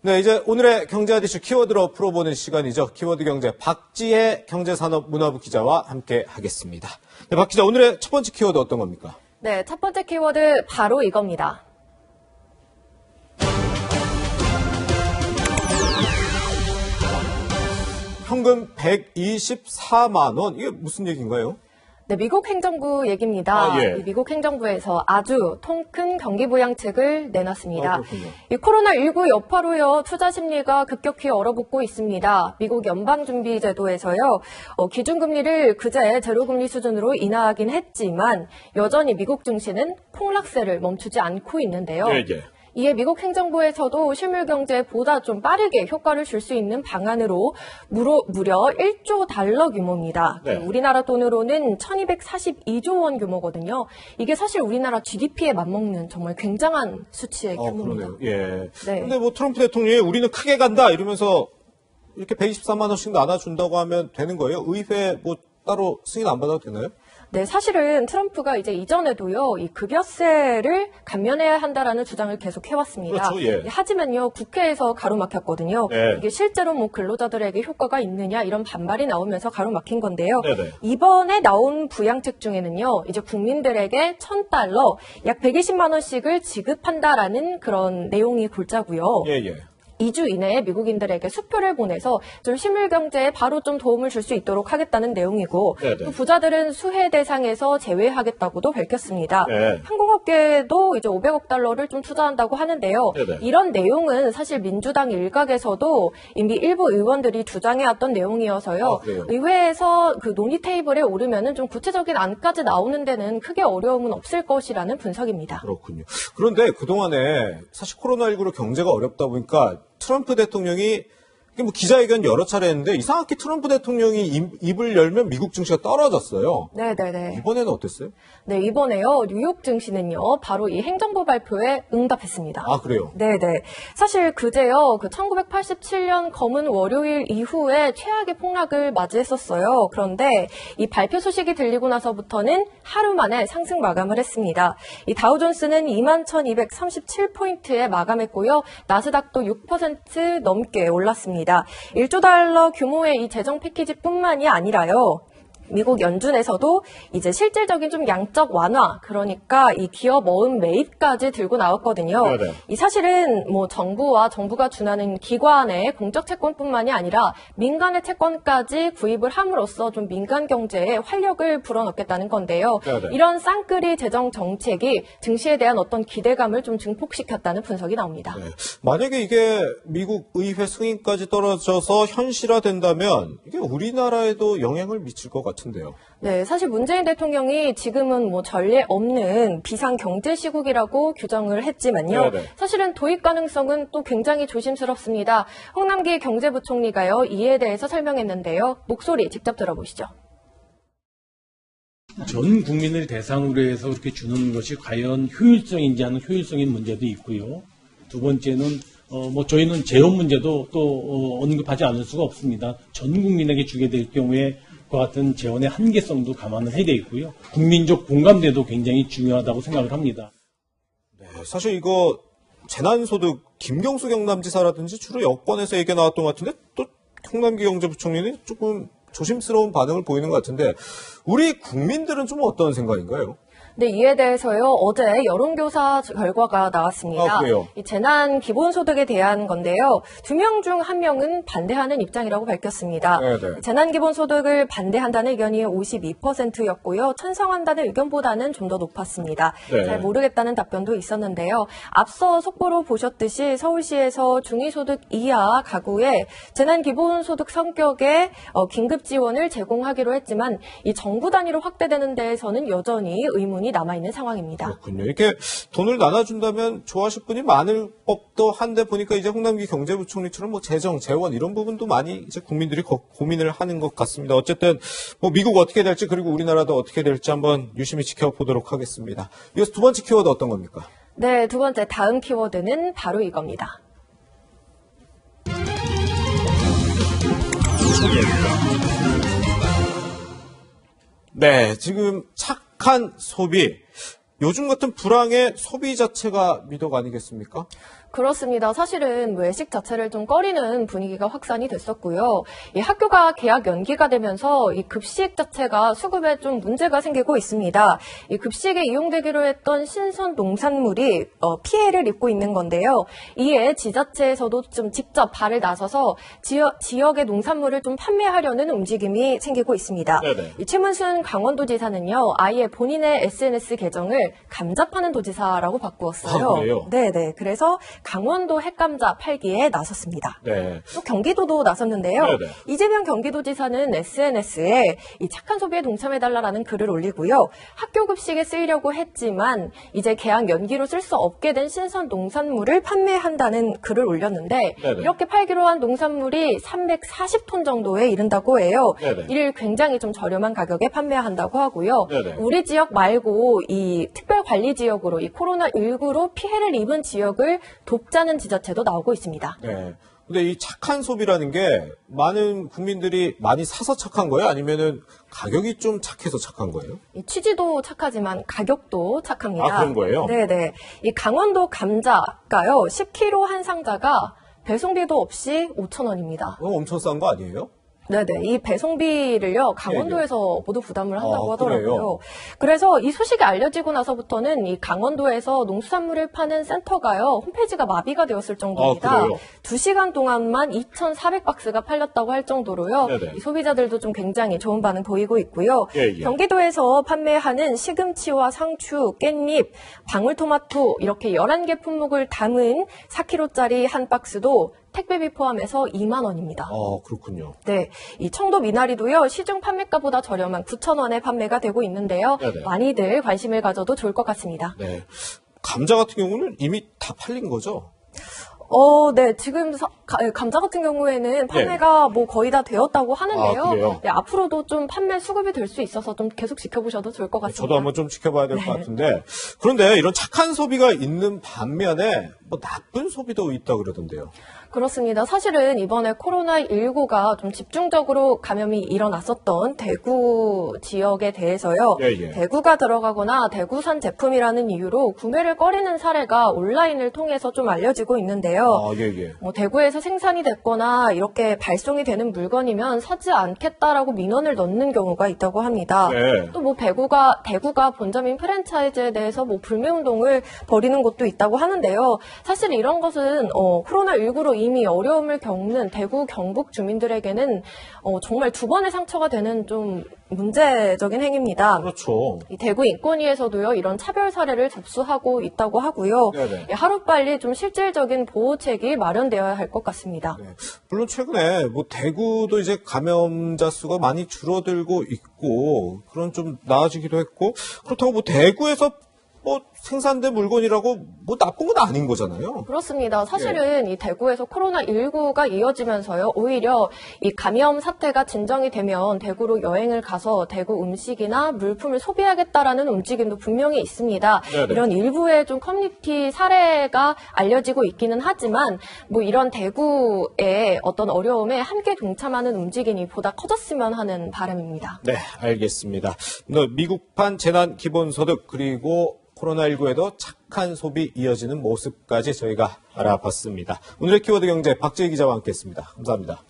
네, 이제 오늘의 경제 이슈 키워드로 풀어보는 시간이죠. 키워드 경제 박지혜 경제산업문화부 기자와 함께 하겠습니다. 네, 박 기자, 오늘의 첫 번째 키워드 어떤 겁니까? 네, 첫 번째 키워드 바로 이겁니다. 현금 124만 원. 이게 무슨 얘기인가요? 네, 미국 행정부 얘기입니다. 예. 이 미국 행정부에서 아주 통큰 경기 부양책을 내놨습니다. 그렇군요. 이 코로나19 여파로요, 투자 심리가 급격히 얼어붙고 있습니다. 미국 연방준비제도에서요, 기준금리를 그제 제로금리 수준으로 인하하긴 했지만 여전히 미국 증시는 폭락세를 멈추지 않고 있는데요. 예. 이에 미국 행정부에서도 실물 경제에 보다 좀 빠르게 효과를 줄 수 있는 방안으로 무려 1조 달러 규모입니다. 네. 우리나라 돈으로는 1242조 원 규모거든요. 이게 사실 우리나라 GDP에 맞먹는 정말 굉장한 수치의 규모입니다. 그러네요. 예. 네. 근데 뭐 트럼프 대통령이 우리는 크게 간다 이러면서 이렇게 124만 원씩 나눠준다고 하면 되는 거예요? 의회 뭐 따로 승인 안 받아도 되나요? 네, 사실은 트럼프가 이제 이전에도요, 이 급여세를 감면해야 한다라는 주장을 계속 해왔습니다. 그렇죠, 예. 하지만요, 국회에서 가로막혔거든요. 네. 이게 실제로 뭐 근로자들에게 효과가 있느냐 이런 반발이 나오면서 가로막힌 건데요. 네네. 이번에 나온 부양책 중에는요, 이제 국민들에게 $1,000, 약 120만 원씩을 지급한다라는 그런 내용이 골자고요. 예. 2주 이내에 미국인들에게 수표를 보내서 좀 실물 경제에 바로 좀 도움을 줄 수 있도록 하겠다는 내용이고, 네네. 또 부자들은 수혜 대상에서 제외하겠다고도 밝혔습니다. 네. 항공업계도 이제 500억 달러를 좀 투자한다고 하는데요. 네네. 이런 내용은 사실 민주당 일각에서도 이미 일부 의원들이 주장해왔던 내용이어서요. 그래요? 의회에서 그 논의 테이블에 오르면은 좀 구체적인 안까지 나오는 데는 크게 어려움은 없을 것이라는 분석입니다. 그렇군요. 그런데 그동안에 사실 코로나19로 경제가 어렵다 보니까 트럼프 대통령이 이게 뭐 기자회견 여러 차례 했는데 이상하게 트럼프 대통령이 입을 열면 미국 증시가 떨어졌어요. 네네네. 이번에는 어땠어요? 네, 이번에요, 뉴욕 증시는요, 바로 이 행정부 발표에 응답했습니다. 아, 그래요? 네네. 사실 그제요, 그 1987년 검은 월요일 이후에 최악의 폭락을 맞이했었어요. 그런데 이 발표 소식이 들리고 나서부터는 하루 만에 상승 마감을 했습니다. 이 다우존스는 21,237포인트에 마감했고요. 나스닥도 6% 넘게 올랐습니다. 1조 달러 규모의 이 재정 패키지뿐만이 아니라요. 미국 연준에서도 이제 실질적인 좀 양적 완화, 그러니까 이 기업 어음 매입까지 들고 나왔거든요. 네네. 이 사실은 뭐 정부가 준하는 기관의 공적 채권뿐만이 아니라 민간의 채권까지 구입을 함으로써 좀 민간 경제에 활력을 불어넣겠다는 건데요. 네네. 이런 쌍끌이 재정 정책이 증시에 대한 어떤 기대감을 좀 증폭시켰다는 분석이 나옵니다. 네. 만약에 이게 미국 의회 승인까지 떨어져서 현실화된다면 이게 우리나라에도 영향을 미칠 것 같은데요. 네, 사실 문재인 대통령이 지금은 뭐 전례 없는 비상 경제 시국이라고 규정을 했지만요. 네네. 사실은 도입 가능성은 또 굉장히 조심스럽습니다. 홍남기 경제부총리가요, 이에 대해서 설명했는데요. 목소리 직접 들어보시죠. 전 국민을 대상으로 해서 그렇게 주는 것이 과연 효율성인지 하는 효율성인 문제도 있고요. 두 번째는 저희는 재원 문제도 또 언급하지 않을 수가 없습니다. 전 국민에게 주게 될 경우에 그와 같은 재원의 한계성도 감안을 해야 되겠고요. 국민적 공감대도 굉장히 중요하다고 생각을 합니다. 네, 사실 이거 재난소득 김경수 경남지사라든지 주로 여권에서 얘기가 나왔던 것 같은데 또 홍남기 경제부총리는 조금 조심스러운 반응을 보이는 것 같은데 우리 국민들은 좀 어떤 생각인가요? 네, 이에 대해서요, 어제 여론조사 결과가 나왔습니다. 아, 그래요? 이 재난 기본소득에 대한 건데요. 2명 중 1명은 반대하는 입장이라고 밝혔습니다. 네네. 재난 기본소득을 반대한다는 의견이 52%였고요. 찬성한다는 의견보다는 좀 더 높았습니다. 네. 잘 모르겠다는 답변도 있었는데요. 앞서 속보로 보셨듯이 서울시에서 중위소득 이하 가구에 재난 기본소득 성격의 긴급 지원을 제공하기로 했지만 이 정부 단위로 확대되는 데에서는 여전히 의문이 남아있는 상황입니다. 그렇군요. 이렇게 돈을 나눠준다면 좋아하실 분이 많을 법도 한데 보니까 이제 홍남기 경제부총리처럼 뭐 재정, 재원 이런 부분도 많이 이제 국민들이 고민을 하는 것 같습니다. 어쨌든 뭐 미국 어떻게 될지 그리고 우리나라도 어떻게 될지 한번 유심히 지켜보도록 하겠습니다. 이어서 두 번째 키워드 어떤 겁니까? 네, 두 번째 다음 키워드는 바로 이겁니다. 네, 지금 착한 소비. 요즘 같은 불황의 소비 자체가 미덕 아니겠습니까? 그렇습니다. 사실은 외식 자체를 좀 꺼리는 분위기가 확산이 됐었고요. 이 학교가 개학 연기가 되면서 이 급식 자체가 수급에 좀 문제가 생기고 있습니다. 이 급식에 이용되기로 했던 신선 농산물이 피해를 입고 있는 건데요. 이에 지자체에서도 좀 직접 발을 나서서 지역의 농산물을 좀 판매하려는 움직임이 생기고 있습니다. 네네. 이 최문순 강원도지사는요, 아예 본인의 SNS 계정을 감자 파는 도지사라고 바꾸었어요. 아, 그래요? 네네. 그래서 강원도 햇감자 팔기에 나섰습니다. 네. 또 경기도도 나섰는데요. 네네. 이재명 경기도지사는 SNS에 이 착한 소비에 동참해달라는 글을 올리고요. 학교 급식에 쓰이려고 했지만 이제 개학 연기로 쓸 수 없게 된 신선 농산물을 판매한다는 글을 올렸는데 네네. 이렇게 팔기로 한 농산물이 340톤 정도에 이른다고 해요. 네네. 이를 굉장히 좀 저렴한 가격에 판매한다고 하고요. 네네. 우리 지역 말고 이 특별관리지역으로 이 코로나19로 피해를 입은 지역을 돕자는 지자체도 나오고 있습니다. 네. 근데 이 착한 소비라는 게 많은 국민들이 많이 사서 착한 거예요? 아니면은 가격이 좀 착해서 착한 거예요? 이 취지도 착하지만 가격도 착합니다. 아, 그런 거예요? 네네. 이 강원도 감자가요, 10kg 한 상자가 배송비도 없이 5,000원입니다. 엄청 싼 거 아니에요? 네네. 이 배송비를요, 강원도에서 모두 부담을 한다고 아, 하더라고요. 그래요? 그래서 이 소식이 알려지고 나서부터는 이 강원도에서 농수산물을 파는 센터가요, 홈페이지가 마비가 되었을 정도입니다. 아, 그래요? 2시간 동안만 2,400박스가 팔렸다고 할 정도로요. 네네. 이 소비자들도 좀 굉장히 좋은 반응 보이고 있고요. 예, 예. 경기도에서 판매하는 시금치와 상추, 깻잎, 방울토마토 이렇게 11개 품목을 담은 4kg짜리 한 박스도 택배비 포함해서 2만 원입니다. 아, 그렇군요. 네, 이 청도 미나리도요, 시중 판매가보다 저렴한 9,000원에 판매가 되고 있는데요. 네네. 많이들 관심을 가져도 좋을 것 같습니다. 네. 감자 같은 경우는 이미 다 팔린 거죠? 네, 지금 감자 같은 경우에는 판매가 뭐 거의 다 되었다고 하는데요. 아, 그래요? 네, 앞으로도 좀 판매 수급이 될 수 있어서 좀 계속 지켜보셔도 좋을 것 같습니다. 저도 한번 좀 지켜봐야 될 것 네. 같은데. 그런데 이런 착한 소비가 있는 반면에 뭐 나쁜 소비도 있다 그러던데요. 그렇습니다. 사실은 이번에 코로나19가 좀 집중적으로 감염이 일어났었던 대구 지역에 대해서요. 예, 예. 대구가 들어가거나 대구산 제품이라는 이유로 구매를 꺼리는 사례가 온라인을 통해서 좀 알려지고 있는데요. 아, 예, 예. 뭐 대구에서 생산이 됐거나 이렇게 발송이 되는 물건이면 사지 않겠다라고 민원을 넣는 경우가 있다고 합니다. 네. 또 뭐 대구가 본점인 프랜차이즈에 대해서 뭐 불매 운동을 벌이는 곳도 있다고 하는데요. 사실 이런 것은 코로나19로 이미 어려움을 겪는 대구 경북 주민들에게는 정말 두 번의 상처가 되는 좀 문제적인 행위입니다. 그렇죠. 이 대구 인권위에서도요, 이런 차별 사례를 접수하고 있다고 하고요. 네네. 하루빨리 좀 실질적인 보호책이 마련되어야 할 것 같습니다. 네. 물론 최근에 뭐 대구도 이제 감염자 수가 많이 줄어들고 있고 그런 좀 나아지기도 했고 그렇다고 뭐 대구에서 뭐 생산된 물건이라고 뭐 나쁜 건 아닌 거잖아요. 그렇습니다. 사실은 이 대구에서 코로나19가 이어지면서요, 오히려 이 감염 사태가 진정이 되면 대구로 여행을 가서 대구 음식이나 물품을 소비하겠다라는 움직임도 분명히 있습니다. 네네. 이런 일부의 좀 커뮤니티 사례가 알려지고 있기는 하지만 뭐 이런 대구의 어떤 어려움에 함께 동참하는 움직임이 보다 커졌으면 하는 바람입니다. 네, 알겠습니다. 미국판 재난 기본소득 그리고 코로나19에도 착한 소비 이어지는 모습까지 저희가 알아봤습니다. 오늘의 키워드 경제 박재희 기자와 함께했습니다. 감사합니다.